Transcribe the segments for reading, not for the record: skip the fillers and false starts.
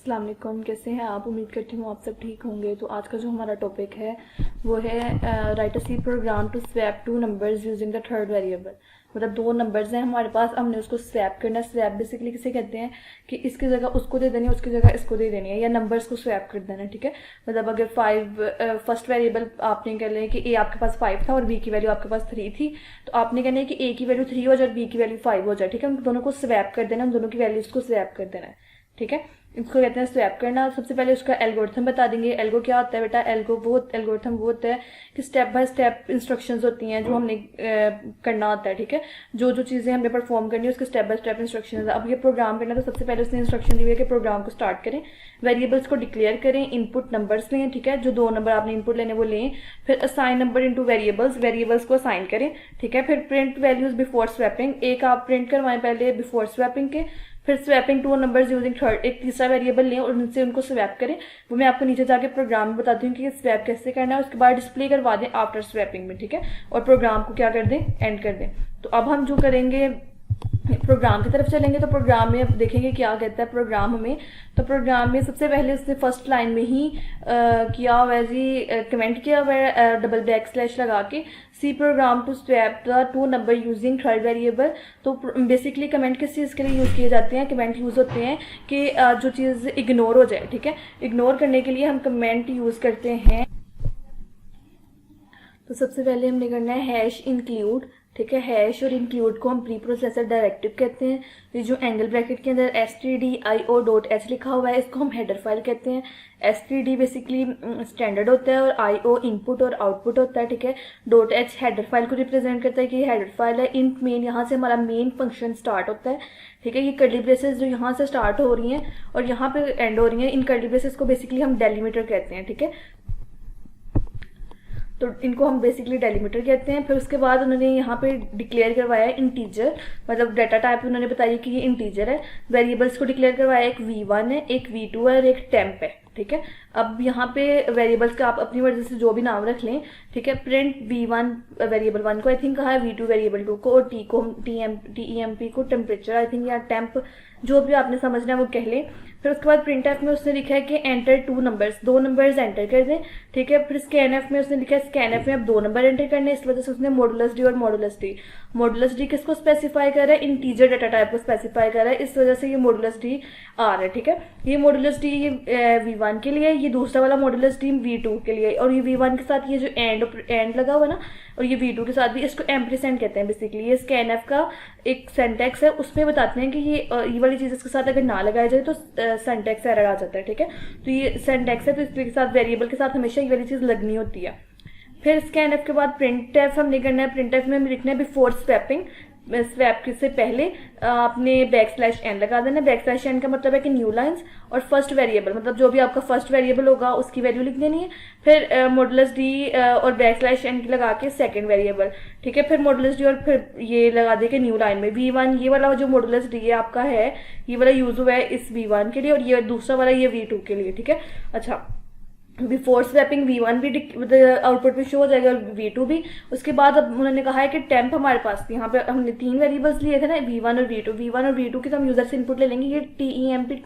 अस्सलाम वालेकुम, कैसे हैं आप? उम्मीद करती हूँ आप सब ठीक होंगे। तो आज का जो हमारा टॉपिक है वो है right a C program to swap two numbers using the third variable. मतलब दो नंबर्स हैं हमारे पास, हमने उसको स्वैप करना है। स्वैप बेसिकली किसे कहते हैं कि इसकी जगह उसको दे देनी है, उसकी जगह इसको दे देनी है, या नंबर्स को स्वैप कर देना है। ठीक है, मतलब अगर फर्स्ट वेरिएबल आपने कह लें कि ए आपके पास 5 था और बी की वैल्यू आपके पास 3 थी, तो आपने कहना है कि ए की वैल्यू 3 हो जाए और बी की वैल्यू 5 हो जाए। ठीक है, उन दोनों को स्वैप कर देना, उन दोनों की वैल्यूज को स्वैप कर देना है। ठीक है, इसको कहते हैं स्वैप करना। सबसे पहले उसका एल्गोरिथम बता देंगे। एल्गो क्या होता है बेटा? एल्गोरिथम वो होता है कि स्टेप बाय स्टेप इंस्ट्रक्शंस होती हैं जो हमने करना होता है। ठीक है, जो जो चीज़ें हमने परफॉर्म करनी है उसके स्टेप बाय स्टेप इंस्ट्रक्शंस। अब ये प्रोग्राम करना, तो सबसे पहले उसने इंस्ट्रक्शन दी हुई है कि प्रोग्राम को स्टार्ट करें, वेरिएबल्स को डिक्लेयर करें, इनपुट नंबर्स लें। ठीक है, जो दो नंबर आपने इनपुट लेने वो लें, फिर असाइन नंबर इनटू वेरिएबल्स को असाइन करें। ठीक है, फिर प्रिंट वैल्यूज बिफोर स्वैपिंग, एक आप प्रिंट करवाएं पहले बिफोर स्वैपिंग के, फिर swapping to numbers using third, एक तीसरा वेरिएबल लें और उनसे उनको स्वैप करें। वो मैं आपको नीचे जाके प्रोग्राम में बताती हूँ कि स्वैप कैसे करना है। उसके बाद डिस्प्ले करवा दें आफ्टर स्वैपिंग में। ठीक है, और प्रोग्राम को क्या कर दें, एंड कर दें। तो अब हम जो करेंगे प्रोग्राम की तरफ चलेंगे। तो प्रोग्राम में अब देखेंगे क्या कहता है प्रोग्राम हमें। तो प्रोग्राम में सबसे पहले उसने फर्स्ट लाइन में ही किया हुआ है जी, कमेंट किया हुआ है डबल बैक स्लैश लगा के, C program to swap the two number using third variable. तो बेसिकली कमेंट किस चीज़ के लिए यूज़ किए जाते हैं? कमेंट यूज़ होते हैं कि जो चीज़ इग्नोर हो जाए। ठीक है, इग्नोर करने के लिए हम कमेंट यूज़ करते हैं। तो सबसे पहले हमने करना है हैश इंक्लूड। ठीक है, हैश और इंक्लूड को हम प्री प्रोसेसर डायरेक्टिव कहते हैं। ये जो एंगल ब्रैकेट के अंदर stdio.h लिखा हुआ है, इसको हम हेडर फाइल कहते हैं। std बेसिकली स्टैंडर्ड होता है और io इनपुट और आउटपुट होता है। ठीक है, .h हेडर फाइल को रिप्रेजेंट करता है कि ये हेडर फाइल है। इंट मेन, यहाँ से हमारा मेन फंक्शन स्टार्ट होता है। ठीक है, ये कर्ली ब्रेसेस जो यहाँ से स्टार्ट हो रही हैं और यहाँ पे एंड हो रही हैं, इन कर्ली ब्रेसेस को बेसिकली हम डेलीमीटर कहते हैं। ठीक है, तो इनको हम बेसिकली डेलीमीटर कहते हैं। फिर उसके बाद उन्होंने यहाँ पे डिक्लेयर करवाया है इंटीजर, मतलब डाटा टाइप उन्होंने बताया कि ये इंटीजर है। वेरिएबल्स को डिक्लेयर करवाया, एक v1 है, एक v2 है और एक टेम्प है। ठीक है, अब यहाँ पे वेरिएबल्स का आप अपनी मर्जी से जो भी नाम रख लें। ठीक है, प्रिंट v1 वेरिएबल 1 को आई थिंक कहा है, v2 वेरिएबल 2 को, और टीएमपी को टेम्परेचर आई थिंक, या टेम्प, जो भी आपने समझना है वो कह लें। फिर उसके बाद प्रिंट एफ में उसने लिखा है कि एंटर टू नंबर्स, दो नंबर्स एंटर कर दें। ठीक है, फिर स्कैन एफ में उसने लिखा है स्कैन एफ में अब दो नंबर एंटर करने, इस वजह से उसने मॉडुलस डी और मॉडुलस डी किसको स्पेसिफाई कर रहा है? इंटीजर डाटा टाइप को स्पेसिफाई कर रहा है, इस वजह से ये मॉडुलस डी आ रहा है। ठीक है, ये मॉडुलस डी v1 के लिए, ये दूसरा वाला मॉडुलस डी v2 के लिए, और ये v1 के साथ ये जो एंड लगा हुआ ना, और ये v2 के साथ भी, इसको एम्परसेंड कहते हैं। बेसिकली ये स्कैन एफ का एक सिंटैक्स है, उसमें बताते हैं कि ये वाली चीज़ इसके साथ अगर ना लगाया जाए तो सिंटैक्स एरर आ जाता है। ठीक है, तो ये सिंटैक्स है, तो इसके साथ वेरिएबल के साथ हमेशा ये वाली चीज़ लगनी होती है। फिर स्कैन एफ के बाद प्रिंट एफ हमने करना है। प्रिंट एफ में हमें लिखना है बिफोर स्वैपिंग, स्वैप से पहले आपने बैक स्लैश एन लगा देना। बैक स्लैश एन का मतलब है कि न्यू लाइंस, और फर्स्ट वेरिएबल मतलब जो भी आपका फर्स्ट वेरिएबल होगा उसकी वैल्यू लिख देनी है। फिर मॉडुलस डी और बैक स्लैश एन की लगा के सेकंड वेरिएबल। ठीक है, फिर मॉडुलस डी और फिर ये लगा दे के न्यू लाइन में v1, ये वाला जो मॉडुलस डी आपका है ये वाला यूज हुआ है इस v1 के लिए, और ये दूसरा वाला ये v2 के लिए। ठीक है, अच्छा, बिफोर स्वैपिंग v1 भी आउटपुट में शो हो जाएगा और v2 भी। उसके बाद अब उन्होंने कहा है कि टेम्प हमारे पास, यहाँ पे हमने तीन वेरिएबल्स लिए थे ना, v1 और v2 की तो हम यूजर से इनपुट ले लेंगे। ये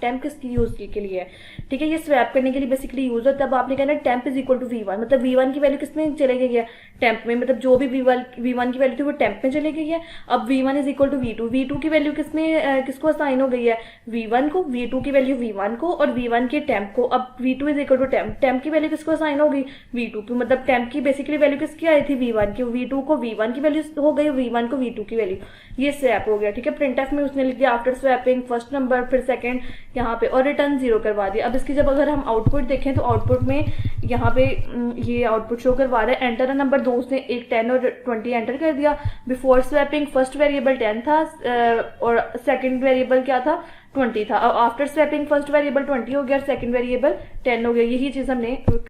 टेम्प किसकी यूज के लिए है? ठीक है, ये स्वैप करने के लिए बेसिकली यूज होता है। तब आपने कहना temp is equal to v1, मतलब v1 की वैल्यू किसमें चले गई है? टेम्प में, मतलब जो भी v1 की वैल्यू थी वो टेम्प में चली गई है। अब v1 is equal to v2 की वैल्यू किसमें किसको असाइन हो गई है? v1 को, v2 की वैल्यू v1 को और v1 के टेम्प को। अब v2 is equal to temp की वैल्यू किसको असाइन होगी? v2 की, मतलब टेम्प की बेसिकली वैल्यू किसकी आई थी? v1 की, v2 को v1 की वैल्यू हो गई, v1 को v2 की वैल्यू, ये स्वैप हो गया। ठीक है, प्रिंट एफ में उसने लिख दिया आफ्टर स्वैपिंग फर्स्ट नंबर, फिर सेकंड यहाँ पे, और रिटर्न 0 करवा दिया। अब इसकी जब अगर हम आउटपुट देखें तो आउटपुट में यहाँ पे ये आउटपुट शो करवा रहा है एंटर नंबर 2, उसने एक 10 और 20 एंटर कर दिया। बिफोर स्वैपिंग फर्स्ट वेरिएबल 10 था और सेकंड वेरिएबल क्या था? 20 था। अब आफ्टर स्वैपिंग फर्स्ट वेरिएबल 20 हो गया और सेकंड वेरिएबल 10 हो गया। यही चीज हमने